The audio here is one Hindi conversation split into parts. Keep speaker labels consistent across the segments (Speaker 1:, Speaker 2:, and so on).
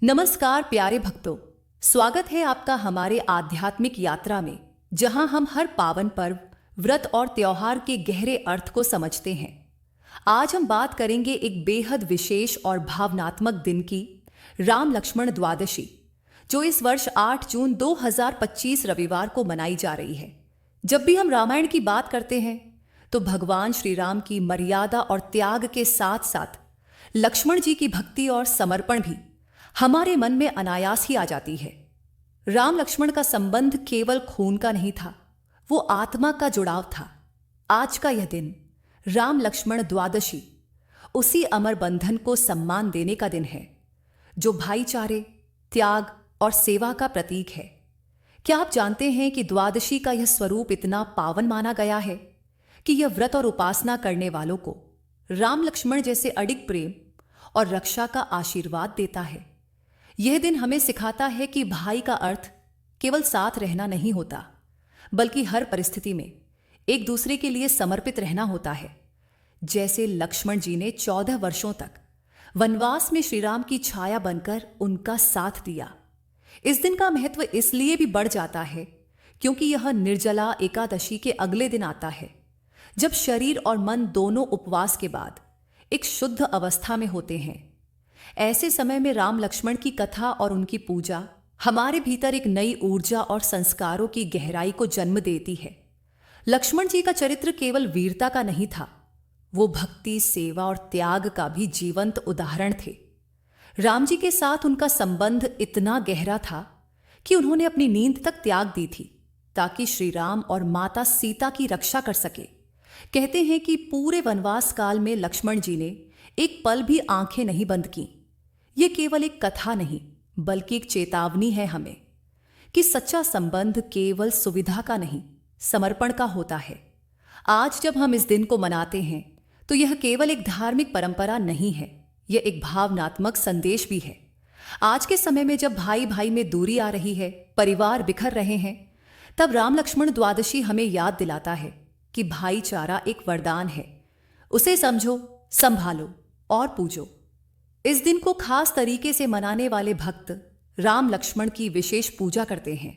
Speaker 1: नमस्कार प्यारे भक्तों, स्वागत है आपका हमारे आध्यात्मिक यात्रा में, जहां हम हर पावन पर्व, व्रत और त्योहार के गहरे अर्थ को समझते हैं। आज हम बात करेंगे एक बेहद विशेष और भावनात्मक दिन की, राम लक्ष्मण द्वादशी, जो इस वर्ष 8 जून 2025 रविवार को मनाई जा रही है। जब भी हम रामायण की बात करते हैं तो भगवान श्री राम की मर्यादा और त्याग के साथ साथ लक्ष्मण जी की भक्ति और समर्पण भी हमारे मन में अनायास ही आ जाती है। राम लक्ष्मण का संबंध केवल खून का नहीं था, वो आत्मा का जुड़ाव था। आज का यह दिन, राम लक्ष्मण द्वादशी, उसी अमर बंधन को सम्मान देने का दिन है, जो भाईचारे, त्याग और सेवा का प्रतीक है। क्या आप जानते हैं कि द्वादशी का यह स्वरूप इतना पावन माना गया है कि यह व्रत और उपासना करने वालों को राम लक्ष्मण जैसे अडिग प्रेम और रक्षा का आशीर्वाद देता है। यह दिन हमें सिखाता है कि भाई का अर्थ केवल साथ रहना नहीं होता, बल्कि हर परिस्थिति में एक दूसरे के लिए समर्पित रहना होता है। जैसे लक्ष्मण जी ने 14 वर्षों तक वनवास में श्री राम की छाया बनकर उनका साथ दिया। इस दिन का महत्व इसलिए भी बढ़ जाता है क्योंकि यह निर्जला एकादशी के अगले दिन आता है, जब शरीर और मन दोनों उपवास के बाद एक शुद्ध अवस्था में होते हैं। ऐसे समय में राम लक्ष्मण की कथा और उनकी पूजा हमारे भीतर एक नई ऊर्जा और संस्कारों की गहराई को जन्म देती है। लक्ष्मण जी का चरित्र केवल वीरता का नहीं था, वो भक्ति, सेवा और त्याग का भी जीवंत उदाहरण थे। राम जी के साथ उनका संबंध इतना गहरा था कि उन्होंने अपनी नींद तक त्याग दी थी ताकि श्री राम और माता सीता की रक्षा कर सके। कहते हैं कि पूरे वनवास काल में लक्ष्मण जी ने एक पल भी आंखें नहीं बंद की। ये केवल एक कथा नहीं, बल्कि एक चेतावनी है हमें कि सच्चा संबंध केवल सुविधा का नहीं, समर्पण का होता है। आज जब हम इस दिन को मनाते हैं तो यह केवल एक धार्मिक परंपरा नहीं है, यह एक भावनात्मक संदेश भी है। आज के समय में जब भाई भाई में दूरी आ रही है, परिवार बिखर रहे हैं, तब राम लक्ष्मण द्वादशी हमें याद दिलाता है कि भाईचारा एक वरदान है। उसे समझो, संभालो और पूजो। इस दिन को खास तरीके से मनाने वाले भक्त राम लक्ष्मण की विशेष पूजा करते हैं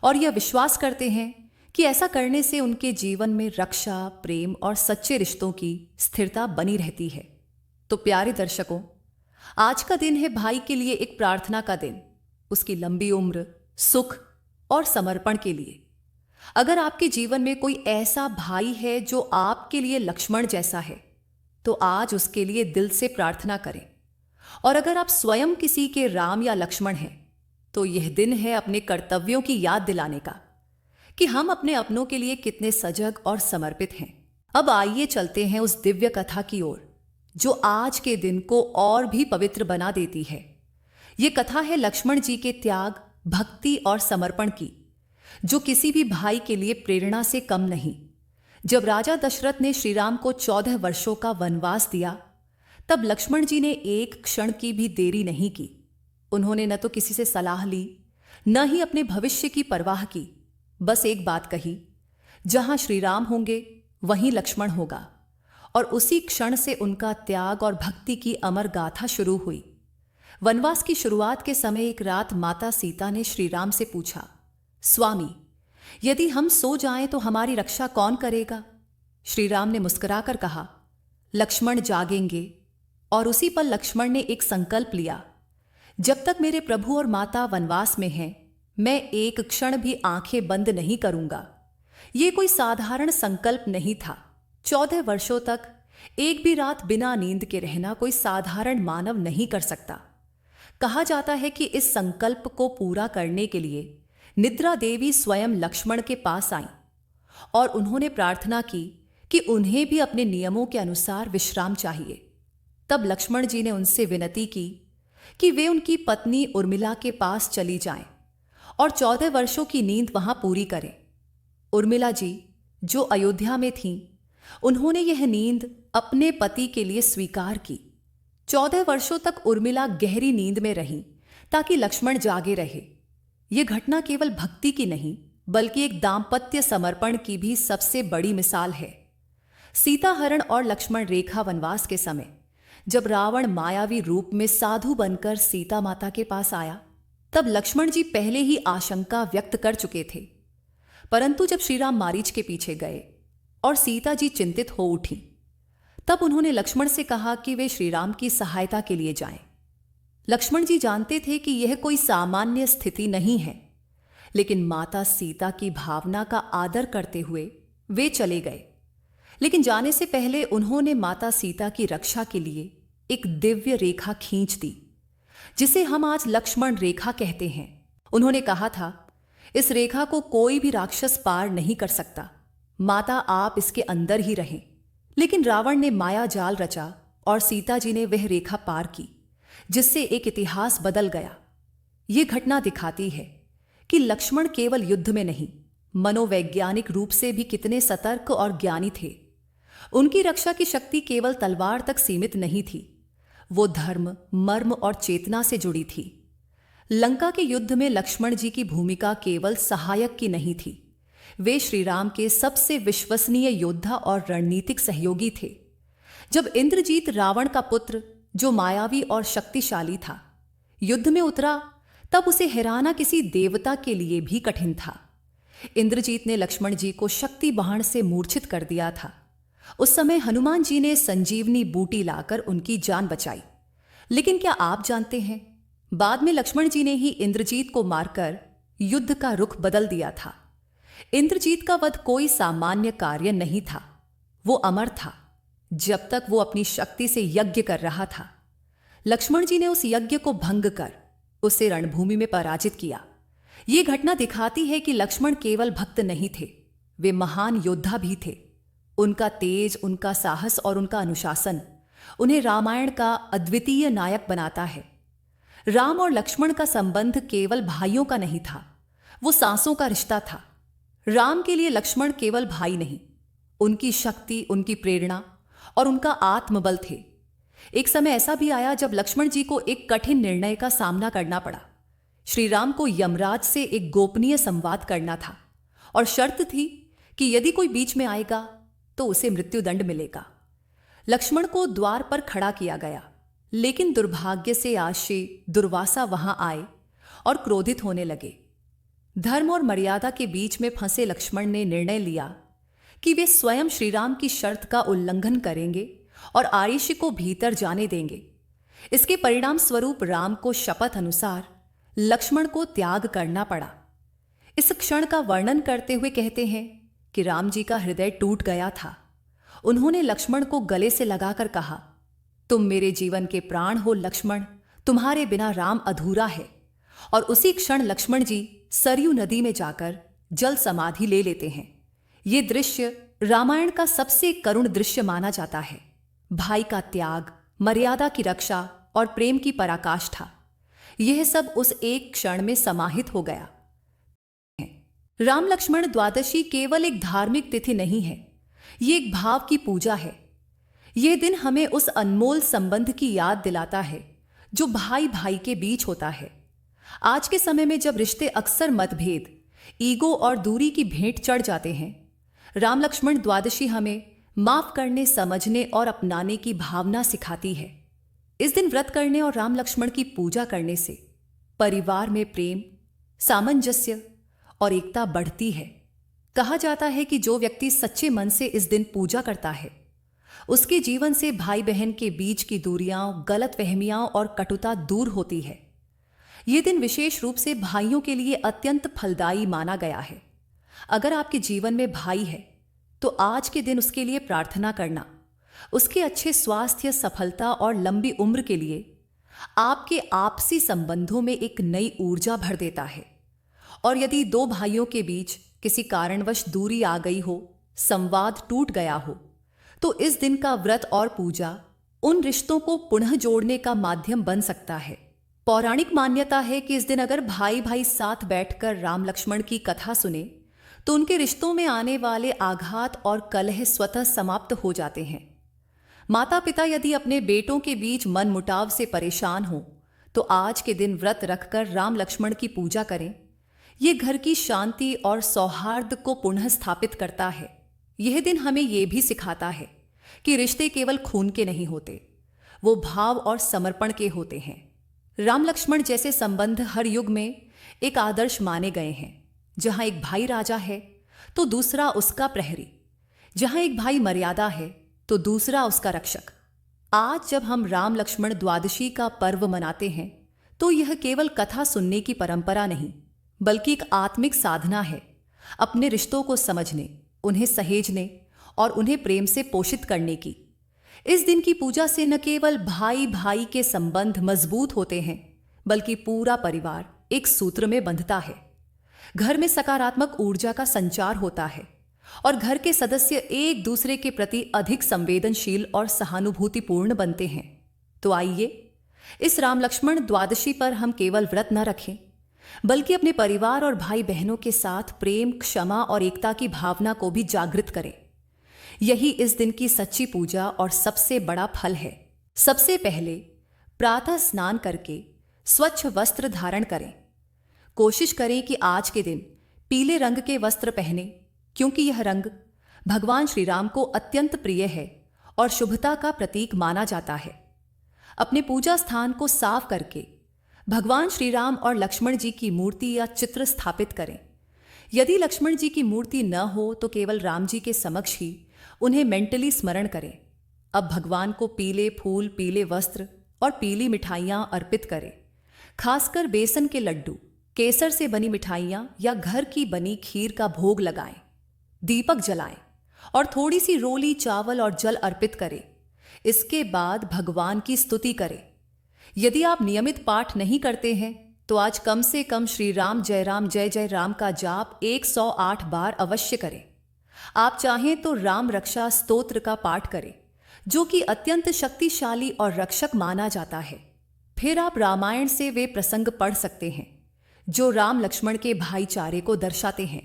Speaker 1: और यह विश्वास करते हैं कि ऐसा करने से उनके जीवन में रक्षा, प्रेम और सच्चे रिश्तों की स्थिरता बनी रहती है। तो प्यारे दर्शकों, आज का दिन है भाई के लिए एक प्रार्थना का दिन, उसकी लंबी उम्र, सुख और समर्पण के लिए। अगर आपके जीवन में कोई ऐसा भाई है जो आपके लिए लक्ष्मण जैसा है, तो आज उसके लिए दिल से प्रार्थना करें। और अगर आप स्वयं किसी के राम या लक्ष्मण हैं, तो यह दिन है अपने कर्तव्यों की याद दिलाने का कि हम अपने अपनों के लिए कितने सजग और समर्पित हैं। अब आइए चलते हैं उस दिव्य कथा की ओर, जो आज के दिन को और भी पवित्र बना देती है। यह कथा है लक्ष्मण जी के त्याग, भक्ति और समर्पण की, जो किसी भी भाई के लिए प्रेरणा से कम नहीं। जब राजा दशरथ ने श्री राम को 14 वर्षों का वनवास दिया, तब लक्ष्मण जी ने एक क्षण की भी देरी नहीं की। उन्होंने न तो किसी से सलाह ली, न ही अपने भविष्य की परवाह की। बस एक बात कही, जहां श्री राम होंगे वहीं लक्ष्मण होगा। और उसी क्षण से उनका त्याग और भक्ति की अमर गाथा शुरू हुई। वनवास की शुरुआत के समय एक रात माता सीता ने श्री राम से पूछा, स्वामी, यदि हम सो जाएं तो हमारी रक्षा कौन करेगा? श्री राम ने मुस्कुराकर कहा, लक्ष्मण जागेंगे। और उसी पर लक्ष्मण ने एक संकल्प लिया, जब तक मेरे प्रभु और माता वनवास में हैं, मैं एक क्षण भी आंखें बंद नहीं करूंगा। यह कोई साधारण संकल्प नहीं था। 14 वर्षों तक एक भी रात बिना नींद के रहना कोई साधारण मानव नहीं कर सकता। कहा जाता है कि इस संकल्प को पूरा करने के लिए निद्रा देवी स्वयं लक्ष्मण के पास आईं और उन्होंने प्रार्थना की कि उन्हें भी अपने नियमों के अनुसार विश्राम चाहिए। तब लक्ष्मण जी ने उनसे विनती की कि वे उनकी पत्नी उर्मिला के पास चली जाएं और 14 वर्षों की नींद वहां पूरी करें। उर्मिला जी, जो अयोध्या में थीं, उन्होंने यह नींद अपने पति के लिए स्वीकार की। 14 वर्षों तक उर्मिला गहरी नींद में रहीं ताकि लक्ष्मण जागे रहे। यह घटना केवल भक्ति की नहीं, बल्कि एक दाम्पत्य समर्पण की भी सबसे बड़ी मिसाल है। सीता हरण और लक्ष्मण रेखा वनवास के समय जब रावण मायावी रूप में साधु बनकर सीता माता के पास आया, तब लक्ष्मण जी पहले ही आशंका व्यक्त कर चुके थे। परंतु जब श्री राम मारीच के पीछे गए और सीता जी चिंतित हो उठी, तब उन्होंने लक्ष्मण से कहा कि वे श्री राम की सहायता के लिए जाएं। लक्ष्मण जी जानते थे कि यह कोई सामान्य स्थिति नहीं है, लेकिन माता सीता की भावना का आदर करते हुए वे चले गए। लेकिन जाने से पहले उन्होंने माता सीता की रक्षा के लिए एक दिव्य रेखा खींच दी, जिसे हम आज लक्ष्मण रेखा कहते हैं। उन्होंने कहा था, इस रेखा को कोई भी राक्षस पार नहीं कर सकता, माता आप इसके अंदर ही रहें। लेकिन रावण ने माया जाल रचा और सीता जी ने वह रेखा पार की, जिससे एक इतिहास बदल गया। यह घटना दिखाती है कि लक्ष्मण केवल युद्ध में नहीं, मनोवैज्ञानिक रूप से भी कितने सतर्क और ज्ञानी थे। उनकी रक्षा की शक्ति केवल तलवार तक सीमित नहीं थी, वो धर्म, मर्म और चेतना से जुड़ी थी। लंका के युद्ध में लक्ष्मण जी की भूमिका केवल सहायक की नहीं थी, वे श्री राम के सबसे विश्वसनीय योद्धा और रणनीतिक सहयोगी थे। जब इंद्रजीत, रावण का पुत्र, जो मायावी और शक्तिशाली था, युद्ध में उतरा, तब उसे हराना किसी देवता के लिए भी कठिन था। इंद्रजीत ने लक्ष्मण जी को शक्ति बाण से मूर्छित कर दिया था। उस समय हनुमान जी ने संजीवनी बूटी लाकर उनकी जान बचाई। लेकिन क्या आप जानते हैं, बाद में लक्ष्मण जी ने ही इंद्रजीत को मारकर युद्ध का रुख बदल दिया था। इंद्रजीत का वध कोई सामान्य कार्य नहीं था, वो अमर था। जब तक वो अपनी शक्ति से यज्ञ कर रहा था, लक्ष्मण जी ने उस यज्ञ को भंग कर उसे रणभूमि में पराजित किया। ये घटना दिखाती है कि लक्ष्मण केवल भक्त नहीं थे, वे महान योद्धा भी थे। उनका तेज, उनका साहस और उनका अनुशासन उन्हें रामायण का अद्वितीय नायक बनाता है। राम और लक्ष्मण का संबंध केवल भाइयों का नहीं था, वो सांसों का रिश्ता था। राम के लिए लक्ष्मण केवल भाई नहीं, उनकी शक्ति, उनकी प्रेरणा और उनका आत्मबल थे। एक समय ऐसा भी आया जब लक्ष्मण जी को एक कठिन निर्णय का सामना करना पड़ा। श्री राम को यमराज से एक गोपनीय संवाद करना था और शर्त थी कि यदि कोई बीच में आएगा तो उसे मृत्युदंड मिलेगा। लक्ष्मण को द्वार पर खड़ा किया गया, लेकिन दुर्भाग्य से आशी दुर्वासा वहां आए और क्रोधित होने लगे। धर्म और मर्यादा के बीच में फंसे लक्ष्मण ने निर्णय लिया कि वे स्वयं श्रीराम की शर्त का उल्लंघन करेंगे और आयुष्य को भीतर जाने देंगे। इसके परिणाम स्वरूप राम को शपथ अनुसार लक्ष्मण को त्याग करना पड़ा। इस क्षण का वर्णन करते हुए कहते हैं कि राम जी का हृदय टूट गया था। उन्होंने लक्ष्मण को गले से लगाकर कहा, तुम मेरे जीवन के प्राण हो लक्ष्मण, तुम्हारे बिना राम अधूरा है। और उसी क्षण लक्ष्मण जी सरयू नदी में जाकर जल समाधि ले लेते हैं। ये दृश्य रामायण का सबसे करुण दृश्य माना जाता है। भाई का त्याग, मर्यादा की रक्षा और प्रेम की पराकाष्ठा, यह सब उस एक क्षण में समाहित हो गया। राम लक्ष्मण द्वादशी केवल एक धार्मिक तिथि नहीं है, ये एक भाव की पूजा है। यह दिन हमें उस अनमोल संबंध की याद दिलाता है जो भाई भाई के बीच होता है। आज के समय में जब रिश्ते अक्सर मतभेद, ईगो और दूरी की भेंट चढ़ जाते हैं, राम लक्ष्मण द्वादशी हमें माफ करने, समझने और अपनाने की भावना सिखाती है। इस दिन व्रत करने और राम लक्ष्मण की पूजा करने से परिवार में प्रेम, सामंजस्य और एकता बढ़ती है। कहा जाता है कि जो व्यक्ति सच्चे मन से इस दिन पूजा करता है, उसके जीवन से भाई बहन के बीच की दूरियां, गलतफहमियां और कटुता दूर होती है। यह दिन विशेष रूप से भाइयों के लिए अत्यंत फलदायी माना गया है। अगर आपके जीवन में भाई है तो आज के दिन उसके लिए प्रार्थना करना, उसके अच्छे स्वास्थ्य, सफलता और लंबी उम्र के लिए आपके आपसी संबंधों में एक नई ऊर्जा भर देता है। और यदि दो भाइयों के बीच किसी कारणवश दूरी आ गई हो, संवाद टूट गया हो, तो इस दिन का व्रत और पूजा उन रिश्तों को पुनः जोड़ने का माध्यम बन सकता है। पौराणिक मान्यता है कि इस दिन अगर भाई भाई साथ बैठकर राम लक्ष्मण की कथा सुने तो उनके रिश्तों में आने वाले आघात और कलह स्वतः समाप्त हो जाते हैं। माता पिता यदि अपने बेटों के बीच मन मुटाव से परेशान हो तो आज के दिन व्रत रखकर राम लक्ष्मण की पूजा करें। यह घर की शांति और सौहार्द को पुनः स्थापित करता है। यह दिन हमें यह भी सिखाता है कि रिश्ते केवल खून के नहीं होते, वो भाव और समर्पण के होते हैं। राम लक्ष्मण जैसे संबंध हर युग में एक आदर्श माने गए हैं। जहां एक भाई राजा है तो दूसरा उसका प्रहरी, जहां एक भाई मर्यादा है तो दूसरा उसका रक्षक। आज जब हम राम लक्ष्मण द्वादशी का पर्व मनाते हैं तो यह केवल कथा सुनने की परंपरा नहीं, बल्कि एक आत्मिक साधना है अपने रिश्तों को समझने, उन्हें सहेजने और उन्हें प्रेम से पोषित करने की। इस दिन की पूजा से न केवल भाई भाई के संबंध मजबूत होते हैं, बल्कि पूरा परिवार एक सूत्र में बंधता है। घर में सकारात्मक ऊर्जा का संचार होता है और घर के सदस्य एक दूसरे के प्रति अधिक संवेदनशील और सहानुभूतिपूर्ण बनते हैं। तो आइए इस राम लक्ष्मण द्वादशी पर हम केवल व्रत न रखें, बल्कि अपने परिवार और भाई बहनों के साथ प्रेम, क्षमा और एकता की भावना को भी जागृत करें। यही इस दिन की सच्ची पूजा और सबसे बड़ा फल है। सबसे पहले प्रातः स्नान करके स्वच्छ वस्त्र धारण करें। कोशिश करें कि आज के दिन पीले रंग के वस्त्र पहने, क्योंकि यह रंग भगवान श्री राम को अत्यंत प्रिय है और शुभता का प्रतीक माना जाता है। अपने पूजा स्थान को साफ करके भगवान श्री राम और लक्ष्मण जी की मूर्ति या चित्र स्थापित करें। यदि लक्ष्मण जी की मूर्ति न हो तो केवल राम जी के समक्ष ही उन्हें मेंटली स्मरण करें। अब भगवान को पीले फूल, पीले वस्त्र और पीली मिठाइयां अर्पित करें। खासकर बेसन के लड्डू, केसर से बनी मिठाइयां या घर की बनी खीर का भोग लगाएं। दीपक जलाएं और थोड़ी सी रोली, चावल और जल अर्पित करें। इसके बाद भगवान की स्तुति करें। यदि आप नियमित पाठ नहीं करते हैं तो आज कम से कम श्री राम जय राम का जाप 108 बार अवश्य करें। आप चाहें तो राम रक्षा स्तोत्र का पाठ करें, जो कि अत्यंत शक्तिशाली और रक्षक माना जाता है। फिर आप रामायण से वे प्रसंग पढ़ सकते हैं जो राम लक्ष्मण के भाईचारे को दर्शाते हैं,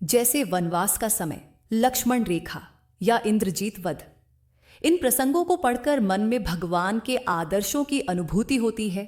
Speaker 1: जैसे वनवास का समय, लक्ष्मण रेखा या इंद्रजीत वध। इन प्रसंगों को पढ़कर मन में भगवान के आदर्शों की अनुभूति होती है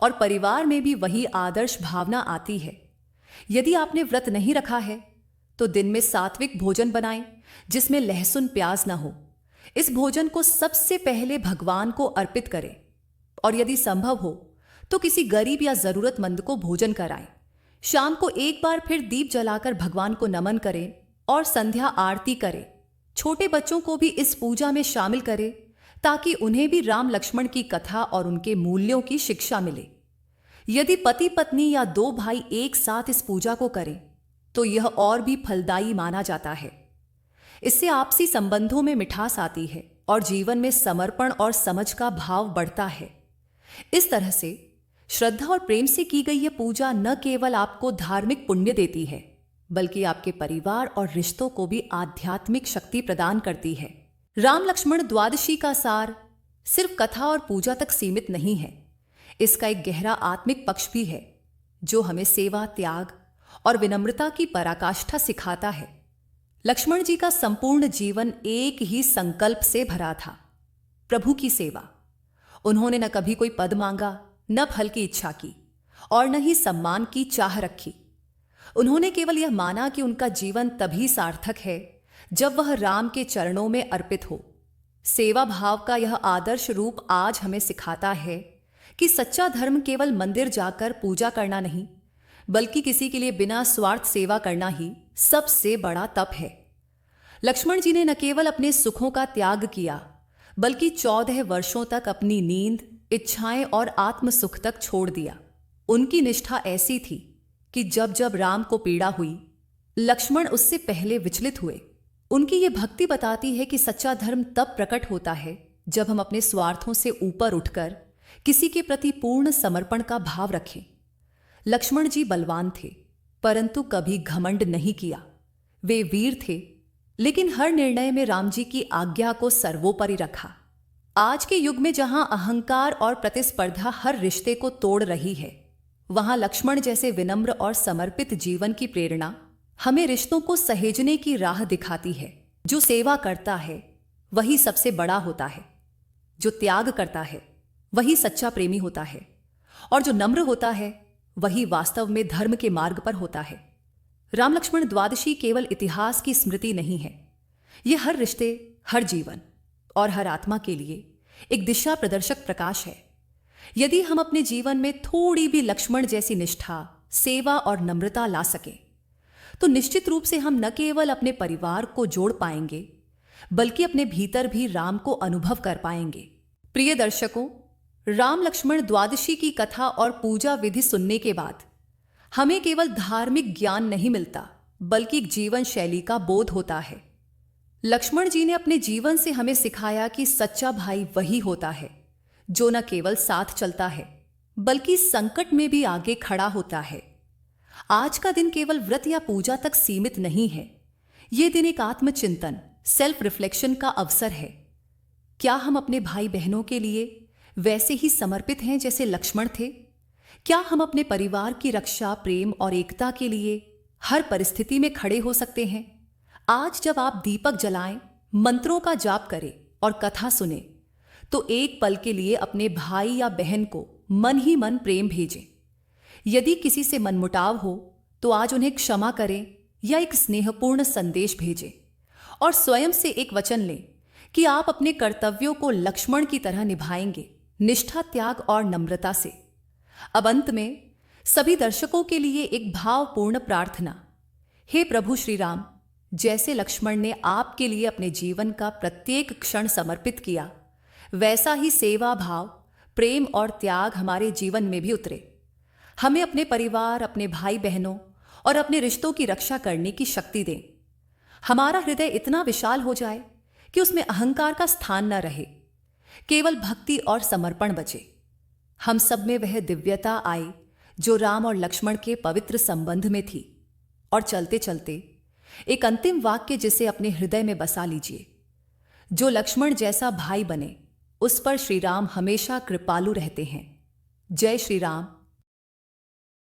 Speaker 1: और परिवार में भी वही आदर्श भावना आती है। यदि आपने व्रत नहीं रखा है तो दिन में सात्विक भोजन बनाएं जिसमें लहसुन प्याज ना हो। इस भोजन को सबसे पहले भगवान को अर्पित करें और यदि संभव हो तो किसी गरीब या जरूरतमंद को भोजन कराएं। शाम को एक बार फिर दीप जलाकर भगवान को नमन करें और संध्या आरती करें। छोटे बच्चों को भी इस पूजा में शामिल करें ताकि उन्हें भी राम लक्ष्मण की कथा और उनके मूल्यों की शिक्षा मिले। यदि पति पत्नी या दो भाई एक साथ इस पूजा को करें तो यह और भी फलदायी माना जाता है। इससे आपसी संबंधों में मिठास आती है और जीवन में समर्पण और समझ का भाव बढ़ता है। इस तरह से श्रद्धा और प्रेम से की गई यह पूजा न केवल आपको धार्मिक पुण्य देती है, बल्कि आपके परिवार और रिश्तों को भी आध्यात्मिक शक्ति प्रदान करती है। राम लक्ष्मण द्वादशी का सार सिर्फ कथा और पूजा तक सीमित नहीं है। इसका एक गहरा आत्मिक पक्ष भी है जो हमें सेवा, त्याग और विनम्रता की पराकाष्ठा सिखाता है। लक्ष्मण जी का संपूर्ण जीवन एक ही संकल्प से भरा था, प्रभु की सेवा। उन्होंने न कभी कोई पद मांगा, न फल की इच्छा की और न ही सम्मान की चाह रखी। उन्होंने केवल यह माना कि उनका जीवन तभी सार्थक है जब वह राम के चरणों में अर्पित हो। सेवा भाव का यह आदर्श रूप आज हमें सिखाता है कि सच्चा धर्म केवल मंदिर जाकर पूजा करना नहीं, बल्कि किसी के लिए बिना स्वार्थ सेवा करना ही सबसे बड़ा तप है। लक्ष्मण जी ने न केवल अपने सुखों का त्याग किया, बल्कि 14 वर्षों तक अपनी नींद, इच्छाएं और आत्म सुख तक छोड़ दिया। उनकी निष्ठा ऐसी थी कि जब जब राम को पीड़ा हुई, लक्ष्मण उससे पहले विचलित हुए। उनकी ये भक्ति बताती है कि सच्चा धर्म तब प्रकट होता है जब हम अपने स्वार्थों से ऊपर उठकर किसी के प्रति पूर्ण समर्पण का भाव रखें। लक्ष्मण जी बलवान थे, परंतु कभी घमंड नहीं किया। वे वीर थे, लेकिन हर निर्णय में राम जी की आज्ञा को सर्वोपरि रखा। आज के युग में जहां अहंकार और प्रतिस्पर्धा हर रिश्ते को तोड़ रही है, वहां लक्ष्मण जैसे विनम्र और समर्पित जीवन की प्रेरणा हमें रिश्तों को सहेजने की राह दिखाती है। जो सेवा करता है वही सबसे बड़ा होता है, जो त्याग करता है वही सच्चा प्रेमी होता है, और जो नम्र होता है वही वास्तव में धर्म के मार्ग पर होता है। राम लक्ष्मण द्वादशी केवल इतिहास की स्मृति नहीं है, यह हर रिश्ते, हर जीवन और हर आत्मा के लिए एक दिशा प्रदर्शक प्रकाश है। यदि हम अपने जीवन में थोड़ी भी लक्ष्मण जैसी निष्ठा, सेवा और नम्रता ला सकें, तो निश्चित रूप से हम न केवल अपने परिवार को जोड़ पाएंगे, बल्कि अपने भीतर भी राम को अनुभव कर पाएंगे। प्रिय दर्शकों, राम लक्ष्मण द्वादशी की कथा और पूजा विधि सुनने के बाद हमें केवल धार्मिक ज्ञान नहीं मिलता, बल्कि एक जीवन शैली का बोध होता है। लक्ष्मण जी ने अपने जीवन से हमें सिखाया कि सच्चा भाई वही होता है जो न केवल साथ चलता है, बल्कि संकट में भी आगे खड़ा होता है। आज का दिन केवल व्रत या पूजा तक सीमित नहीं है। यह दिन एक आत्मचिंतन, सेल्फ रिफ्लेक्शन का अवसर है। क्या हम अपने भाई बहनों के लिए वैसे ही समर्पित हैं जैसे लक्ष्मण थे? क्या हम अपने परिवार की रक्षा, प्रेम और एकता के लिए हर परिस्थिति में खड़े हो सकते हैं? आज जब आप दीपक जलाएं, मंत्रों का जाप करें और कथा सुने, तो एक पल के लिए अपने भाई या बहन को मन ही मन प्रेम भेजें। यदि किसी से मनमुटाव हो तो आज उन्हें क्षमा करें या एक स्नेहपूर्ण संदेश भेजें, और स्वयं से एक वचन लें कि आप अपने कर्तव्यों को लक्ष्मण की तरह निभाएंगे, निष्ठा, त्याग और नम्रता से। अब अंत में सभी दर्शकों के लिए एक भावपूर्ण प्रार्थना। हे प्रभु श्री राम, जैसे लक्ष्मण ने आपके लिए अपने जीवन का प्रत्येक क्षण समर्पित किया, वैसा ही सेवा भाव, प्रेम और त्याग हमारे जीवन में भी उतरे। हमें अपने परिवार, अपने भाई बहनों और अपने रिश्तों की रक्षा करने की शक्ति दें। हमारा हृदय इतना विशाल हो जाए कि उसमें अहंकार का स्थान न रहे, केवल भक्ति और समर्पण बचे। हम सब में वह दिव्यता आए जो राम और लक्ष्मण के पवित्र संबंध में थी। और चलते चलते एक अंतिम वाक्य जिसे अपने हृदय में बसा लीजिए। जो लक्ष्मण जैसा भाई बने, उस पर श्री राम हमेशा कृपालु रहते हैं। जय श्री राम।